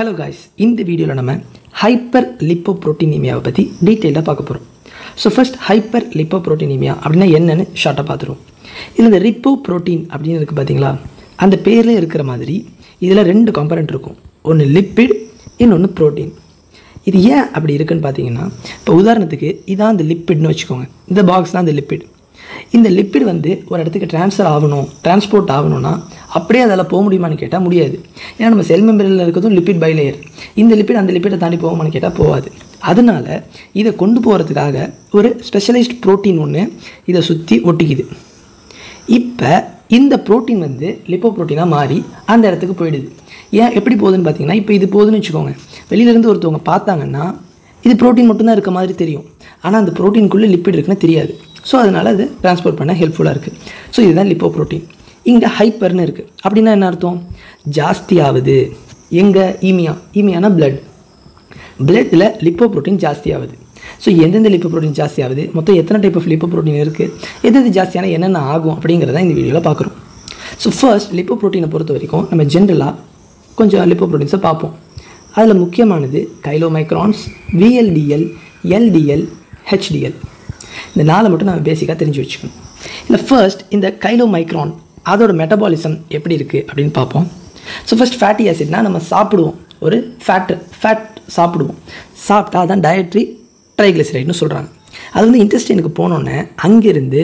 Hello guys, இந்த வீடியோல நம்ம ஹைப்பர் லிப்போப்ரோட்டீனிமியாவை பற்றி டீட்டெயிலாக பார்க்க போகிறோம். ஸோ ஃபர்ஸ்ட் ஹைப்பர் லிப்போப்ரோட்டீனிமியா அப்படின்னா என்னன்னு ஷார்ட்டாக பார்த்துருவோம். இதில் இந்த லிப்போப்ரோட்டீன் அப்படின்னு இருக்குது பார்த்தீங்களா, அந்த பேரில் இருக்கிற மாதிரி இதில் ரெண்டு காம்பனண்ட் இருக்கும். ஒன்று லிப்பிட், இன்னொன்று ப்ரோட்டீன். இது ஏன் அப்படி இருக்குன்னு பார்த்தீங்கன்னா, இப்போ உதாரணத்துக்கு இதான் அந்த லிப்பிட்னு வச்சுக்கோங்க. இந்த பாக்ஸ் தான் அந்த லிப்பிட். இந்த லிப்பிட் ஒரு இடத்துக்கு டிரான்ஸ்போர்ட் ஆகணும்னா அப்படியே அதில் போக முடியுமான்னு கேட்டால் முடியாது. ஏன்னா நம்ம செல் மெம்பரில் இருக்கிறதும் லிப்பிட் பைலேயர். இந்த லிப்பிட் அந்த லிப்பிட்டை தாண்டி போகுமான்னு கேட்டால் போகாது. அதனால் இதை கொண்டு போகிறதுக்காக ஒரு ஸ்பெஷலைஸ்ட் ப்ரோட்டீன் ஒன்று இதை சுற்றி ஒட்டிக்குது. இப்போ இந்த ப்ரோட்டீன் லிப்போ ப்ரோட்டீனாக மாறி அந்த இடத்துக்கு போயிடுது. ஏன் எப்படி போகுதுன்னு பார்த்தீங்கன்னா, இப்போ இது போகுதுன்னு வச்சுக்கோங்க. வெளியிலேருந்து ஒருத்தவங்க பார்த்தாங்கன்னா இது ப்ரோட்டீன் மட்டும்தான் இருக்க மாதிரி தெரியும். ஆனால் அந்த ப்ரோட்டீனுக்குள்ளே லிப்பிட் இருக்குன்னு தெரியாது. ஸோ அதனால் அது ட்ரான்ஸ்போர்ட் பண்ண ஹெல்ப்ஃபுல்லாக இருக்குது. ஸோ இதுதான் லிப்போ ப்ரோட்டீன். இங்கே ஹைப்பர்னு இருக்குது. அப்படின்னா என்ன அர்த்தம்? ஜாஸ்தி ஆகுது. எங்கே? ஈமியானா பிளட்டில் லிப்போ ப்ரோட்டீன் ஜாஸ்தி ஆகுது. ஸோ எந்தெந்த லிப்போ ப்ரோட்டீன் ஜாஸ்தி ஆகுது, மொத்தம் எத்தனை டைப் ஆஃப் லிப்போ ப்ரோட்டீன் இருக்குது, எது ஜாஸ்தியான என்னென்ன ஆகும் அப்படிங்கிறத இந்த வீடியோவில் பார்க்குறோம். ஸோ ஃபர்ஸ்ட் லிப்போ ப்ரோட்டீனை பொறுத்த வரைக்கும் நம்ம ஜென்ரலாக கொஞ்சம் லிப்போ ப்ரோட்டீன்ஸை பார்ப்போம். அதில் முக்கியமானது கைலோமைக்ரான்ஸ், VLDL, LDL, HDL. இந்த நாளை மட்டும் நம்ம பேசிக்காக தெரிஞ்சு வச்சுக்கணும். இல்லை ஃபர்ஸ்ட் இந்த கைலோமைக்ரான் அதோட மெட்டபாலிசம் எப்படி இருக்குது அப்படின்னு பார்ப்போம். ஸோ ஃபர்ஸ்ட் ஃபேட்டி ஆசிட்னால் நம்ம சாப்பிடுவோம், ஒரு ஃபேட் சாப்பிடுவோம். சாப்பிட்டா அதான் டயட்ரி ட்ரைக்ளிசரைட்னு சொல்கிறாங்க. அது இன்டெஸ்டைனுக்கு போனோன்னே அங்கேருந்து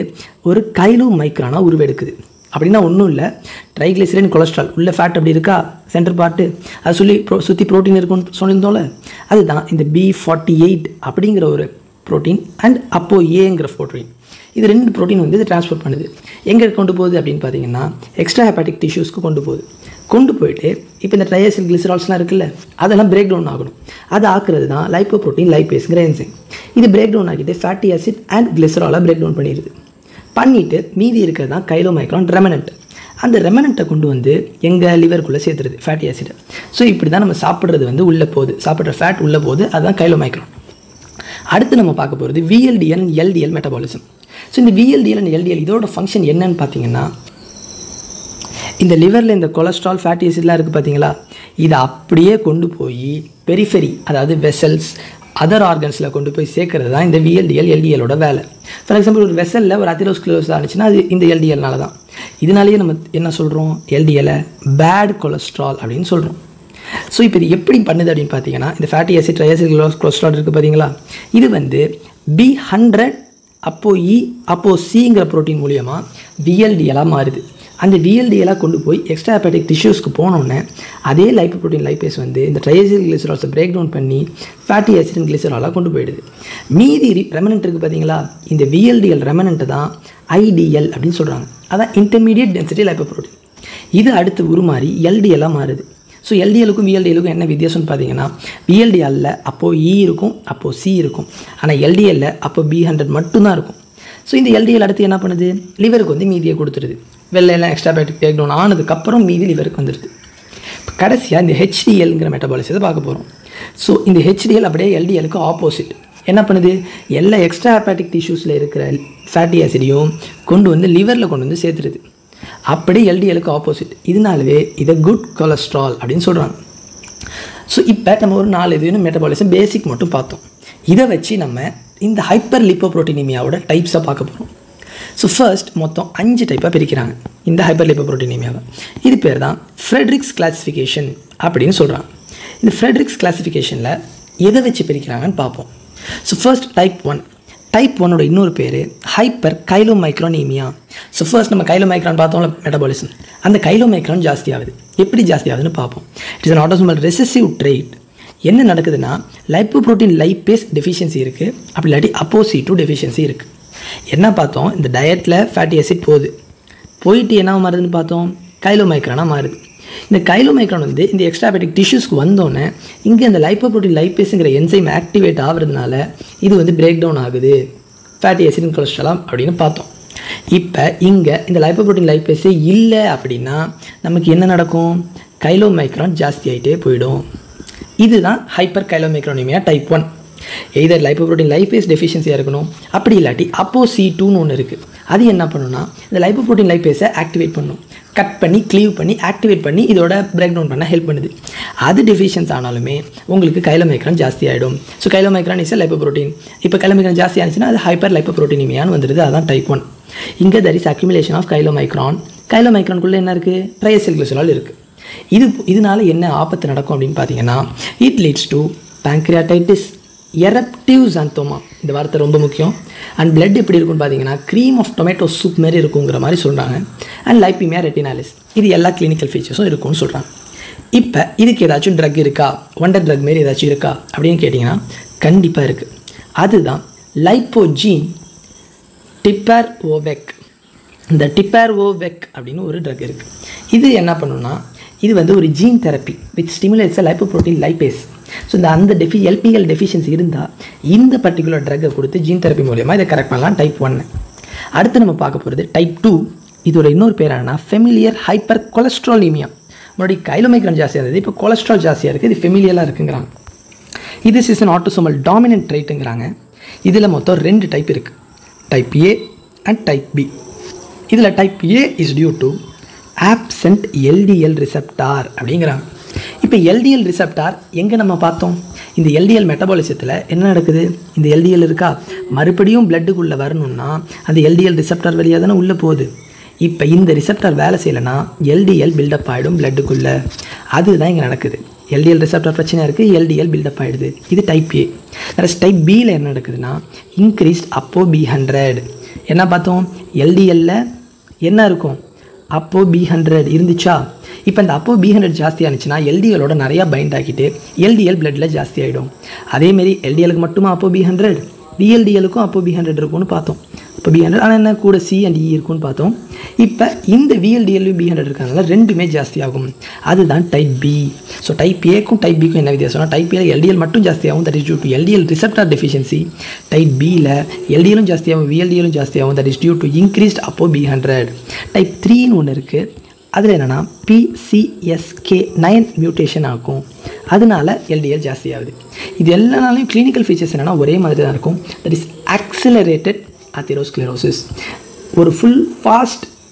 ஒரு கைலோமைக்ரானாக உருவெடுக்குது. அப்படின்னா ஒன்றும் இல்லை, ட்ரைக்ளிசரைட் கொலஸ்ட்ரால் உள்ள ஃபேட் அப்படி இருக்கா சென்டர் பார்ட்டு, அது சுற்றி ப்ரோட்டீன் இருக்குன்னு சொல்லியிருந்தோம்ல, அதுதான் இந்த B48 அப்படிங்கிற ஒரு ப்ரோட்டீன் அண்ட் அப்போ ஏங்கிற ப்ரோட்டீன். இது ரெண்டு ப்ரோட்டீன் இது ட்ரான்ஸ்போர்ட் பண்ணுது. எங்கே கொண்டு போகுது அப்படின்னு பார்த்தீங்கன்னா, எக்ஸ்ட்ரா ஹெப்பாட்டிக் டிஷ்யூஸ்க்கு கொண்டு போயிட்டு இப்போ இந்த ட்ரையாசில் கிளிசரால்ஸ்லாம் இருக்குல்ல, அதெல்லாம் பிரேக் டவுன் ஆகணும். அது ஆக்குறது தான் லைப்போ ப்ரோட்டீன் லைப்பேஸ்ங்கிற என்சைம். இது பிரேக் டவுன் ஆகிட்டு ஃபேட்டி ஆசிட் அண்ட் கிளிசராலை பிரேக் டவுன் பண்ணிவிட்டு மீதி இருக்கிறது தான் கைலோமைக்ரான் ரெமனண்ட். அந்த ரெமனண்ட்டை கொண்டு எங்கள் லிவருக்குள்ளே சேர்த்துருது ஃபேட்டி ஆசிட். ஸோ இப்படி தான் நம்ம சாப்பிட்றது உள்ளே போகுது, சாப்பிட்ற ஃபேட் உள்ளே போகுது, அதுதான் கைலோமைக்ரான். அடுத்து நம்ம பார்க்க போகிறது VLDL and LDL metabolism. So இந்த VLDL அண்ட் LDL இதோட ஃபங்க்ஷன் என்னன்னு பார்த்தீங்கன்னா, இந்த லிவரில் இந்த கொலஸ்ட்ரால் ஃபேட்டி ஆசிட்லாம் இருக்குது பார்த்தீங்களா, இதை அப்படியே கொண்டு போய் பெரிஃபெரி, அதாவது வெசல்ஸ், அதர் ஆர்கன்ஸில் கொண்டு போய் சேர்க்கறது தான் இந்த VLDL LDLோட வேலை. ஃபார் எக்ஸாம்பிள் ஒரு வெசலில் ஒரு அத்திரோஸ்க்ளோஸ் ஆனிச்சுன்னா அது இந்த LDLனால தான். இதனாலேயே நம்ம என்ன சொல்கிறோம், LDLை பேட் கொலஸ்ட்ரால் அப்படின்னு சொல்கிறோம். ஸோ இப்போ இது எப்படி பண்ணுது அப்படின்னு பார்த்தீங்கன்னா, இந்த ஃபேட்டி ஆசிட் ட்ரையாசில் கொலஸ்ட்ரால் இருக்குது பார்த்தீங்களா, இது B100 அப்போ சிங்கிற ப்ரோட்டீன் மூலியமாக VLDLாக மாறுது. அந்த VLDLாக கொண்டு போய் எக்ஸ்ட்ரா ஹெப்பாட்டிக் டிஷ்யூஸ்க்கு போனோன்னே அதே லைப்போ ப்ரோட்டீன் லைப்பேஸ் இந்த ட்ரையாசில் கிளிசரால்ஸை பிரேக் டவுன் பண்ணி ஃபேட்டி ஆசிட் கிளிசராலாக கொண்டு போயிடுது. மீதி ரெமனண்ட் இருக்குது பார்த்தீங்களா, இந்த VLDL ரெமனண்ட்டு தான் IDL அப்படின்னு சொல்கிறாங்க. அதான் இன்டர்மீடியட் டென்சிட்டி லைப்போ ப்ரோட்டீன். இது அடுத்து உருமாறி LDLாக மாறுது. ஸோ LDLக்கும் VLDLக்கும் என்ன வித்தியாசம்னு பார்த்தீங்கன்னா, VLDLல அப்போது E இருக்கும், அப்போது C இருக்கும். ஆனால் LDLல அப்போ B100 மட்டும்தான் இருக்கும். ஸோ இந்த LDL அடுத்து என்ன பண்ணுது, லிவருக்கு மீதியை கொடுத்துருது. வெள்ளையெல்லாம் எக்ஸ்ட்ரா பேட்டிக் பிரேக் டவுன் ஆனதுக்கப்புறம் மீதி லிவருக்கு வந்துடுது. இப்போ கடைசியாக இந்த HDLங்கிற மெட்டபாலிசத்தை பார்க்க போகிறோம். ஸோ இந்த HDL அப்படியே LDLக்கு ஆப்போசிட். என்ன பண்ணுது, எல்லா எக்ஸ்ட்ரா ஹெப்பாட்டிக் டிஷ்யூஸில் இருக்கிற ஃபேட்டி ஆசிடையும் கொண்டு லிவரில் கொண்டு சேர்த்துருது. அப்படி LDLக்கு ஆப்போசிட். இதனாலவே இதை குட் கொலஸ்ட்ரால் அப்படின்னு சொல்கிறாங்க. ஸோ இப்போ நம்ம ஒரு 4 இதுன்னு மெட்டபாலிசம் பேசிக் மட்டும் பார்த்தோம். இதை வச்சு நம்ம இந்த ஹைப்பர் லிப்போப்ரோட்டீனிமியாவோட டைப்ஸை பார்க்க போகிறோம். ஸோ ஃபர்ஸ்ட் மொத்தம் 5 டைப்பாக பிரிக்கிறாங்க இந்த ஹைப்பர் லிப்போப்ரோட்டீனிமியாவை. இது பேர் தான் ஃப்ரெட்ரிக்ஸ் கிளாசிஃபிகேஷன் அப்படின்னு சொல்கிறாங்க. இந்த ஃப்ரெட்ரிக்ஸ் கிளாசிஃபிகேஷனில் எதை வச்சு பிரிக்கிறாங்கன்னு பார்ப்போம். So first type 1. டைப் 1ஓட இன்னொரு பேர் ஹைப்பர் கைலோமைக்ரானீமியா. ஸோ ஃபர்ஸ்ட் நம்ம கைலோமைக்ரான் பார்த்தோம்ல மெட்டபாலிசம், அந்த கைலோமைக்ரான் ஜாஸ்தி ஆகுது. எப்படி ஜாஸ்தி ஆகுதுன்னு பார்ப்போம். It is an autosomal recessive trait. என்ன நடக்குதுன்னா, லைப்போ ப்ரோட்டீன் லைப்பேஸ் டெஃபிஷியன்சி இருக்குது, அப்படி இல்லாட்டி அப்போசிட்டோ டெஃபிஷியன்சி இருக்குது. என்ன பார்த்தோம், இந்த டயட்டில் ஃபேட்டி ஆசிட் போயிட்டு என்ன மாறுதுன்னு பார்த்தோம், கைலோமைக்ரானாக மாறுது. இந்த கைலோமைக்ரான் இந்த எக்ஸ்ட்ரா ஹெப்பாட்டிக் டிஷ்யூஸ்க்கு வந்தோடனே இங்கே இந்த லைப்போ ப்ரோட்டீன் லைப்பேஸுங்கிற என்சைம் ஆக்டிவேட் ஆகிறதுனால இது பிரேக் டவுன் ஆகுது ஃபேட்டி ஆசிட் கொலஸ்ட்ரால் அப்படின்னு பார்த்தோம். இப்போ இங்கே இந்த லைப்போ ப்ரோட்டீன் லைப்பேஸே இல்லை அப்படின்னா நமக்கு என்ன நடக்கும், கைலோமைக்ரான் ஜாஸ்தி ஆகிட்டே போயிடும். இதுதான் hyper chylomicronemia type 1. Either lipo protein lipase டெஃபிஷியன்சியாக இருக்கணும், அப்படி இல்லாட்டி அப்போ C2ன்னு ஒன்று இருக்குது, அது என்ன பண்ணுன்னா இந்த லைப்போப்ரோட்டீன் லைப்பேஸை ஆக்டிவேட் பண்ணும், கட் பண்ணி க்ளீவ் பண்ணி ஆக்டிவேட் பண்ணி இதோட பிரேக் டவுன் பண்ண ஹெல்ப் பண்ணுது. அது டெஃபிஷியன்ஸ் ஆனாலுமே உங்களுக்கு கைலோமைக்ரான் ஜாஸ்தி ஆகிடும். So chylomicron is lipoprotein. இப்போ கைலோமைக்ரான் ஜாஸ்தி ஆனிச்சுன்னா அது ஹைப்பர் லைப்போப்ரோட்டீனிமியான்னு வந்துடுது. அதான் டைப் 1. இங்கே தர் இஸ் அக்யூமுலேஷன் ஆஃப் கைலோமைக்ரான். கைலோமைக்ரானுக்குள்ளே என்ன இருக்குது? ட்ரையசைல்கிளிசரால் இருக்குது. இதனால என்ன ஆபத்து நடக்கும் அப்படின்னு பார்த்தீங்கன்னா, it leads to pancreatitis, eruptive xanthoma. இந்த வார்த்தை ரொம்ப முக்கியம். அண்ட் பிளட் எப்படி இருக்குன்னு பார்த்தீங்கன்னா க்ரீம் ஆஃப் டொமேட்டோ சூப் மாரி இருக்குங்கிற மாதிரி சொல்கிறாங்க. அண்ட் லைப்பீமியா ரெட்டினாலிஸ், இது எல்லா கிளினிக்கல் ஃபீச்சர்ஸும் இருக்கும்னு சொல்கிறாங்க. இப்போ இதுக்கு ஏதாச்சும் ட்ரக் இருக்கா, ஒண்டர் ட்ரக் மாரி ஏதாச்சும் இருக்கா அப்படின்னு கேட்டிங்கன்னா கண்டிப்பாக இருக்குது. அதுதான் லைப்போஜீன் டிப்பர்ஓவெக். இந்த டிப்பர்ஓவெக் அப்படின்னு ஒரு ட்ரக் இருக்குது. இது என்ன பண்ணுன்னா, இது வந்து ஒரு gene therapy with stimulates lipoprotein lipase. So அந்த எல்பிஎல் டெஃபிஷியன்சி இருந்தால் இந்த பர்டிகுலர் ட்ரக்கை கொடுத்து ஜீன் தெரப்பி மூலமாக இதை கரெக்ட் பண்ணலாம். டைப் 1. அடுத்து நம்ம பார்க்க போகிறது டைப் 2. இதோட இன்னொரு பேர் என்னன்னா ஃபெமிலியர் ஹைப்பர் கொலஸ்ட்ராலிமியா. முன்னாடி கைலோமைக்ரான் ஜாஸ்தியாக இருந்தது, இப்போ கொலஸ்ட்ரால் ஜாஸ்தியாக இருக்குது. இது ஃபெமிலியலாக இருக்குங்கிறாங்க. இது இஸ் அன் ஆட்டோசோமல் டாமினன்ட் ட்ரைட்டுங்கிறாங்க. இதில் மொத்தம் 2 டைப் இருக்குது, type A and type B. இதில் type A is due to absent LDL receptor அப்படிங்கிறாங்க. இப்போ எல்டிஎல் ரிசெப்டார் எங்கே நம்ம பார்த்தோம்? இந்த எல்டிஎல் மெட்டபாலிசத்தில் என்ன நடக்குது? இந்த எல்டிஎல் இருக்கா, மறுபடியும் பிளட்டுக்குள்ளே வரணும்னா அந்த எல்டிஎல் ரிசெப்டார் வழியாக தானே உள்ளே போகுது. இப்போ இந்த ரிசெப்டார் வேலை செய்யலைன்னா எல்டிஎல் பில்டப் ஆகிடும் பிளட்டுக்குள்ளே. அதுதான் இங்கே நடக்குது. எல்டிஎல் ரிசெப்டார் பிரச்சனையாக இருக்குது, எல்டிஎல் பில்டப் ஆகிடுது. இது டைப் ஏ. டைப் பியில் என்ன நடக்குதுன்னா இன்க்ரீஸ்ட் அப்போ B100. என்ன பார்த்தோம்? எல்டிஎல்ல என்ன இருக்கும்? அப்போ B100 இருந்துச்சா? இப்போ இந்த அப்போ B100 ஜாஸ்தி ஆனிச்சுன்னா எல்டிஎலோட நிறையா பைண்ட் ஆக்கிட்டு எல்டிஎல் பிளட்டில் ஜாஸ்தி ஆகிடும். அதேமாரி எல்டிஎலுக்கு மட்டுமா அப்போ B100, விஎல்டிஎலுக்கும் அப்போ B100 இருக்கும்னு பார்த்தோம். இப்போ B100 ஆனால் என்ன கூட C அண்ட் E இருக்குன்னு பார்த்தோம். இப்போ இந்த விஎல்டிஎல்லையும் B100 இருக்கிறதுனால ரெண்டுமே ஜாஸ்தி ஆகும். அதுதான் டைப் பி. ஸோ டைப் ஏக்கும் டைப் பிக்கும் என்ன வித்தியாசம்னா, டைப் ஏல எல்டிஎல் மட்டும் ஜாஸ்தியாகும், that is due to LDL receptor deficiency. Type பியில் எல்டிஎலும் ஜாஸ்தியாகும், விஎல்டிஎலும் ஜாஸ்தியாகும், that is due to increased apo B100. Type 3ன்னு ஒன்று இருக்குது. அதில் என்னென்னா PCSK9 மியூட்டேஷன் ஆகும், அதனால எல்டிஎல் ஜாஸ்தி ஆகுது. இது எல்லானாலையும் கிளினிக்கல் ஃபீச்சர்ஸ் என்னென்னா ஒரே மாதிரி தான் இருக்கும். That is accelerated atherosclerosis. ஒரு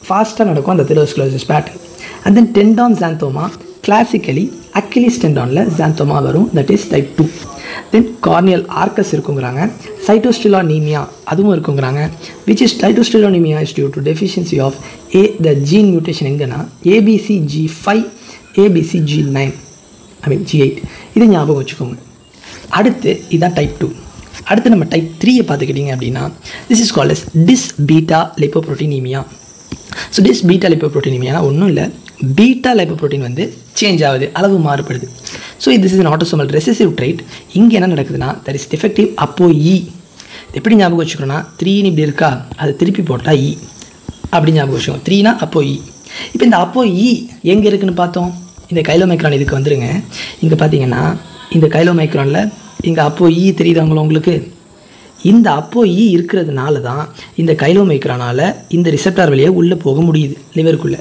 ஃபாஸ்ட்டாக நடக்கும் அந்த atherosclerosis pattern. And then tendon xanthoma, classically Achilles டெண்டானில் xanthoma வரும், that is type 2. Then corneal arcus இருக்குங்கிறாங்க. சைட்டோஸ்டிலானீமியா அதுவும் இருக்குங்கிறாங்க. Which is sitosterolemia is due to deficiency of the gene mutation எங்கன்னா ABCG5 ABCG9 G8. இது ஞாபகம் வச்சுக்கோங்க. அடுத்து இதுதான் டைப் 2. அடுத்து நம்ம டைப் 3 பார்த்துக்கிட்டிங்க அப்படின்னா this is called as dys beta lipoproteinemia. So dys beta லைப்போப்ரோட்டீனிமியானா ஒன்றும் இல்லை, பீட்டா லைப்போப்ரோட்டீன் வந்து சேஞ்ச் ஆகுது, அளவு மாறுபடுது. So this is an autosomal recessive trait. இங்கே என்ன நடக்குதுன்னா that is defective apo E. எப்படி ஞாபகம் வச்சுக்கணும்னா 3ன்னு இப்படி இருக்கா, அது திருப்பி போட்டால் E அப்படி ஞாபகம் வச்சுக்கோங்க. 3னா அப்போ E. இப்போ இந்த அப்போ E எங்கே இருக்குதுன்னு பார்த்தோம். இந்த கைலோமைக்ரான் இதுக்கு வந்துருங்க. இங்கே பார்த்தீங்கன்னா இந்த கைலோமைக்ரானில் இங்கே அப்போ E தெரியுதாங்களோ உங்களுக்கு? இந்த அப்போ E இருக்கிறதுனால தான் இந்த கைலோமைக்ரானால் இந்த ரிசெப்டார் வழியாக உள்ளே போக முடியுது லிவருக்குள்ளே.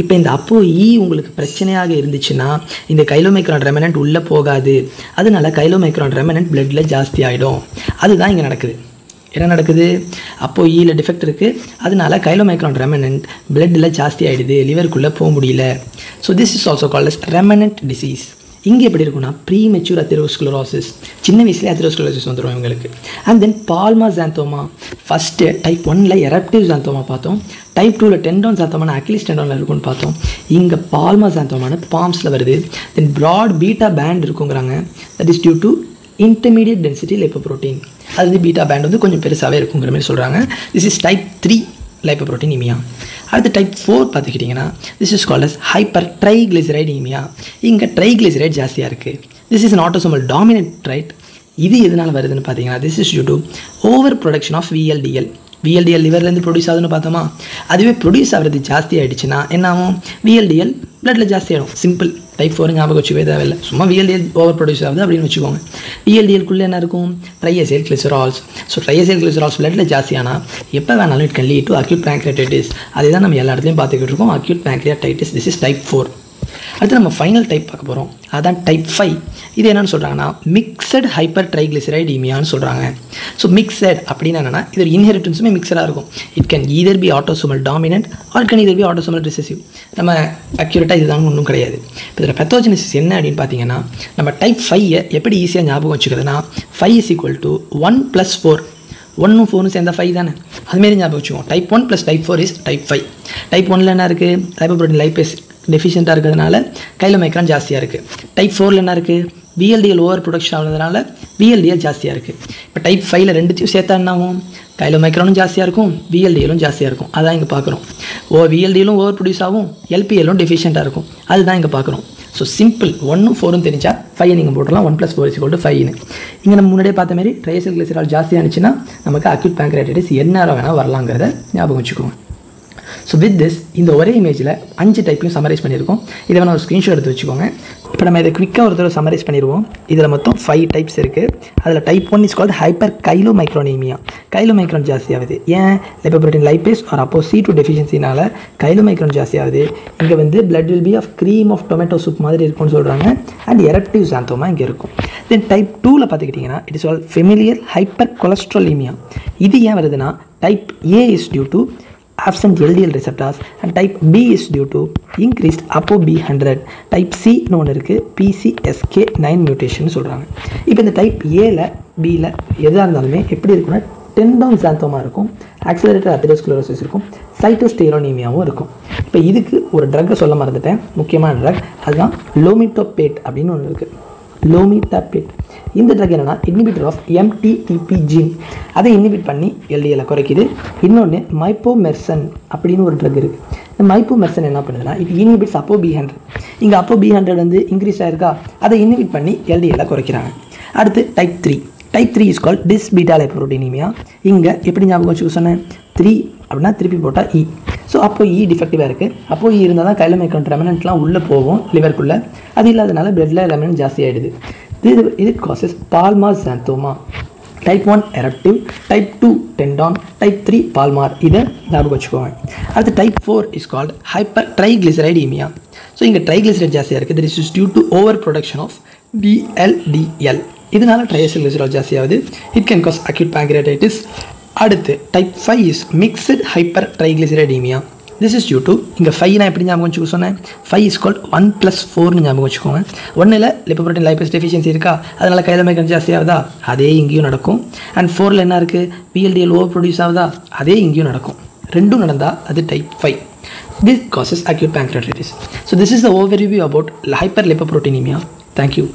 இப்போ இந்த அப்போ E உங்களுக்கு பிரச்சனையாக இருந்துச்சுன்னா இந்த கைலோமைக்ரான் ரெமனன்ட் உள்ளே போகாது, அதனால கைலோமைக்ரான் ரெமனன்ட் பிளட்டில் ஜாஸ்தி ஆகிடும். அதுதான் இங்கே நடக்குது. என்ன நடக்குது? அப்போ Eல டிஃபெக்ட் இருக்குது, அதனால கைலோமைக்ரான் ரெமனன்ட் பிளட்டில் ஜாஸ்தி ஆகிடுது, லிவருக்குள்ளே போக முடியல. So this is also called as remnant disease. இங்கே எப்படி இருக்குன்னா ப்ரீமெச்சூர் அத்தெரோஸ்க்ளெரோசிஸ், சின்ன வயசுலேயே அத்தெரோஸ்க்ளெரோசிஸ் வந்துடும் இவங்களுக்கு. And then palmar xanthoma. First type 1ல் எரப்டிவ் xanthoma பார்த்தோம், டைப் 2ல் டெண்டான் xanthoma அக்கிலிஸ் டெண்டானில் இருக்குன்னு பார்த்தோம். இங்கே பால்மா xanthoma பாம்ஸில் வருது. தென் ப்ராட் பீட்டா பேண்ட் இருக்குங்கிறாங்க, that is due to intermediate density lipoprotein. அது வந்து பீட்டா பேண்ட் வந்து கொஞ்சம் பெருசாகவே இருக்குங்கிற மாதிரி சொல்கிறாங்க. This is type 3 lipoproteinemia. அடுத்து டைப் 4 பார்த்துக்கிட்டிங்கன்னா this is called as hyper triglyceridemia. இங்கே ட்ரைக்ளிசரைட் ஜாஸ்தியாக இருக்குது. This is an autosomal dominant trait. இது எதனால் வருதுன்னு பார்த்தீங்கன்னா this is due to over production of VLDL. VLDL லிவர்லேருந்து ப்ரொடியூஸ் ஆகுதுன்னு பார்த்தோமா, அதுவே ப்ரொடியூஸ் ஆகிறது ஜாஸ்தி ஆகிடுச்சுன்னா என்ன ஆகும்? விஎல்டிஎல் பிளட்டில் ஜாஸ்தி ஆகிடும். சிம்பிள். டைப் 4 ஞாபகம் வச்சுக்கவே தேவையில்லை, சும்மா விஎல்டிஎல் ஓவர் ப்ரொடியூஸ் ஆகுது அப்படின்னு வச்சுக்கோங்க. விஎல்டிஎல்குள்ளே என்ன இருக்கும்? ட்ரையசைல்கிளிசரால்ஸ். ஸோ ட்ரையசைல்கிளிசரால்ஸ் பிளட்டில் ஜாஸ்தியானால் எப்போ வேணாலும் it can lead to acute pancreatitis. அதே தான் நம்ம எல்லா இடத்துலையும் பார்த்துக்கிட்டு இருக்கோம், acute pancreatitis. This is type 4. அடுத்து நம்ம ஃபைனல் டைப் பார்க்க போகிறோம், அதான் டைப் 5. இது என்னென்னு சொல்கிறாங்கன்னா மிக்சட் ஹைப்பர் ட்ரைக்ளிசரைடீமியான்னு சொல்கிறாங்க. ஸோ மிக்சட் அப்படின்னு என்னென்னா இது ஒரு இன்ஹெரிட்டன்ஸுமே மிக்சடாக இருக்கும். It can either be autosomal dominant or can either be autosomal recessive. நம்ம அக்யூரேட்டாக இதுதான் ஒன்றும் கிடையாது. இப்போ இதில் பெத்தோஜெனிசிஸ் என்ன அப்படின்னு பார்த்தீங்கன்னா நம்ம டைப் 5 எப்படி ஈஸியாக ஞாபகம் வச்சுக்கிறதுனா 5 is equal to 1 + 4. 1 4 சேர்ந்தா 5 தானே, அதுமாரி ஞாபகம் வச்சுக்கோம். Type 1 + type 4 is type 5. Type 1ல் என்ன இருக்குது, லைப்போப்ரோட்டீன் லைப்பேஸ் டெஃபிஷியண்ட்டாக இருக்கிறதுனால கைலோமைக்ரான் ஜாஸ்தியாக இருக்குது. டைப் 4ல் என்ன இருக்குது, VLDL ஓவர் ப்ரொடக்ஷன் ஆகிறதுனால VLDL ஜாஸ்தியாக இருக்குது. இப்போ டைப் 5ல் ரெண்டுத்தையும் சேர்த்தா என்ன ஆகும், கைலோமைக்ரானும் ஜாஸ்தியாக இருக்கும், VLDLும் ஜாஸ்தியாக இருக்கும். அதான் இங்கே பார்க்குறோம். VLDLும் ஓவர் ப்ரொடியூஸ் ஆகும், LPLும் டெஃபிஷியண்ட்டாக இருக்கும். அதுதான் இங்கே பார்க்குறோம். ஸோ சிம்பிள் 1 4 தெரிஞ்சா 5 நீங்கள் போட்டுடலாம். 1 + 4 = 5. இங்கே நம்ம முன்னாடியே பார்த்த மாதிரி ட்ரைசைக்ளிசரால் ஜாஸ்தியாக இருந்துச்சுன்னா நமக்கு அக்யூட் பேங்க்ரியாட்டிஸ் என்ன வேணால் வரலாங்கிறத ஞாபகம் வச்சுக்கோங்க. ஸோ வித் திஸ் இந்த ஒரே இமேஜில் 5 டைப்பையும் சமரைஸ் பண்ணியிருக்கோம். இதை வேணால் ஒரு ஸ்க்ரீன்ஷாட் எடுத்து வச்சுக்கோங்க. இப்போ நம்ம இதை குவிக்காக ஒரு தடவை சமரைஸ் பண்ணிடுவோம். இதில் மொத்தம் 5 டைப்ஸ் இருக்குது. அதில் டைப் 1 இஸ் கால்ட் ஹைப்பர் கைலோமைக்ரோனீமியா. கைலோமைக்ரான் ஜாஸ்தியாகுது. ஏன், லிப்போப்ரோட்டீன் லைப்பேஸ் ஆர் அப்போ C2 டெஃபிஷியன்சினால கைலோமைக்ரான் ஜாஸ்தியாகுது. இங்கே வந்து blood will be of cream of tomato soup மாதிரி இருக்கும்னு சொல்கிறாங்க. அண்ட் எரக்டிவ் சாந்தோமா இங்கே இருக்கும். தென் டைப் 2ல் பார்த்துக்கிட்டிங்கன்னா it is all familiar hyper cholesterolemia. இது ஏன் வருதுன்னா type A is due to absent LDL receptors and type B is due to increased ApoB100. type C ஒன்று இருக்குது, PCSK9 mutation சொல்கிறாங்க. இப்போ இந்த டைப் Aல Bல எதாக இருந்தாலுமே எப்படி இருக்குன்னா டெண்டோன் சாந்தோமா இருக்கும், ஆக்சிலரேட்டட் அத்தெரோஸ்க்ளரோசிஸ் இருக்கும், சைட்டோஸ்டெரோனீமியாவும் இருக்கும். இப்போ இதுக்கு ஒரு ட்ரக்கை சொல்ல மறந்துட்டேன், முக்கியமான ட்ரக், அதுதான் லோமிட்டோபேட் அப்படின்னு ஒன்று இருக்குது. லோமிட்டோபேட் இந்த ட்ரக் என்னென்னா இன்ஹிபிட்டர் ஆஃப் MTTP ஜீன். அதை இன்ஹிபிட் பண்ணி LDL குறைக்குது. இன்னொன்று மைப்போமெர்சன் அப்படின்னு ஒரு ட்ரக் இருக்குது. இந்த மைப்போமெர்சன் என்ன பண்ணுதுன்னா இது இன்ஹிபிட்ஸ் ApoB100. இங்கே ApoB100 வந்து இன்க்ரீஸ் ஆயிருக்கா, அதை இன்ஹிபிட் பண்ணி LDL குறைக்கிறாங்க. அடுத்து type 3. Type 3 is called dysbeta lipoproteinemia. இங்கே எப்படி ஞாபகம் வச்சுக்க சொன்னேன், 3 அப்படின்னா திருப்பி போட்டால் E. ஸோ அப்போ E டிஃபெக்டிவாக இருக்குது. அப்போ E இருந்தால் தான் கைலோமைக்ரான் ரெமினன்ட்லாம் உள்ளே போகும் லிவருக்குள்ளே. அது இல்லாதனால பிளட்டில் ரெமினன்ட் ஜாஸ்தி ஆகிடுது. இது causes palmar xanthoma. Type 1 eruptive, type 2 tendon, type 3 palmar. இதை ஞாபகம் வச்சுக்கோங்க. அடுத்து type 4 is called hyper triglyceridemia. So இங்கே ட்ரைக்ளிசரைட் ஜாஸ்தியாக இருக்குது. This is due to over production of VLDL. இதனால ட்ரைசைக்ளிசரால் ஜாஸ்தியாகுது. It can cause acute pancreatitis. அடுத்து type 5 is mixed hyper triglyceridemia. This is due to இங்கே 5 நான் எப்படி ஞாபகம் வச்சுக்க சொன்னேன், 5 இஸ் கால்ட் 1 + 4ன்னு ஞாபகம் வச்சுக்கோங்க. 1ல் லிப்போப்ரோட்டீன் லைப்பேஸ் டெஃபிஷியன்சி இருக்கா, அதனால் கைலோமைக்ரான் ஜாஸ்தி ஆகுதா, அதே இங்கேயும் நடக்கும். அண்ட் 4ல் என்ன இருக்குது, VLDL ஓவர் ப்ரொடியூஸ் ஆகுதா, அதே இங்கேயும் நடக்கும். ரெண்டும் நடந்தால் அது type 5. This causes acute pancreatitis. So this is the overview about hyperlipoproteinemia. Thank you.